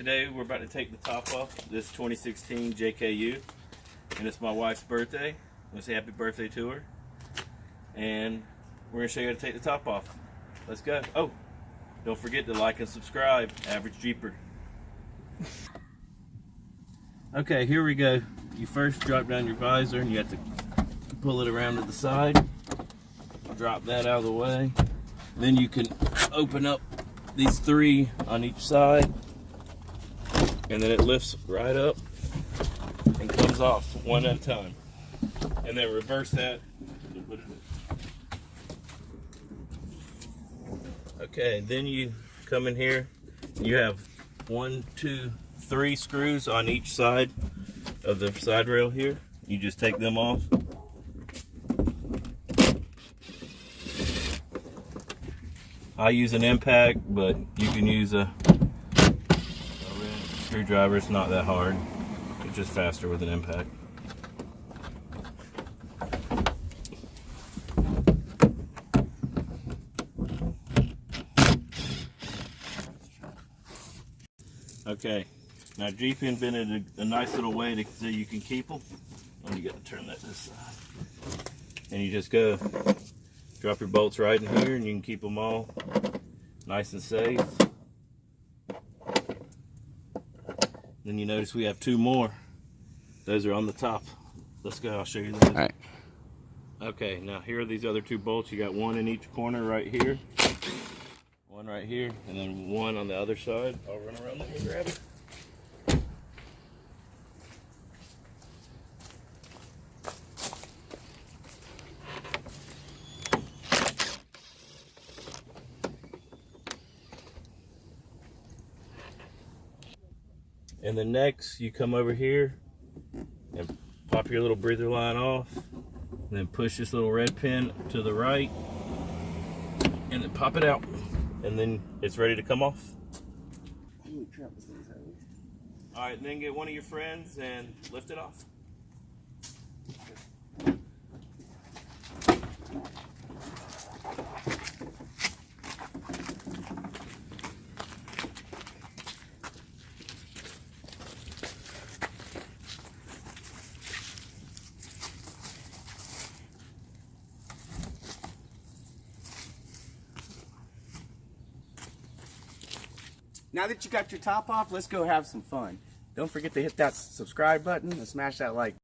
Today we're about to take the top off this 2016 JKU, and it's my wife's birthday. I'm gonna say happy birthday to her, and we're gonna show you how to take the top off. Let's go. Oh, don't forget to like and subscribe. Average Jeeper. Okay, here we go. You first drop down your visor and you have to pull it around to the side. Drop that out of the way. Then you can open up these three on each side, and then it lifts right up and comes off one at a time. And then reverse that. Okay, then you come in here. You have 1, 2, 3 screws on each side of the side rail here. You just take them off. I use an impact, but you can use a red screwdriver. It's not that hard. It's just faster with an impact. Okay, now Jeep invented a nice little way so you can keep them. And you got to turn that this side. And you just go. Drop your bolts right in here and you can keep them all nice and safe. Then you notice we have 2 more. Those are on the top. Let's go, I'll show you those. All right. Okay, now here are these other 2 bolts. You got 1 in each corner right here. 1 right here, and then 1 on the other side. I'll run around there and grab it. And then next, you come over here and pop your little breather line off, and then push this little red pin to the right, and then pop it out, and then it's ready to come off. All right, and then get one of your friends and lift it off. Now that you got your top off, let's go have some fun. Don't forget to hit that subscribe button and smash that like.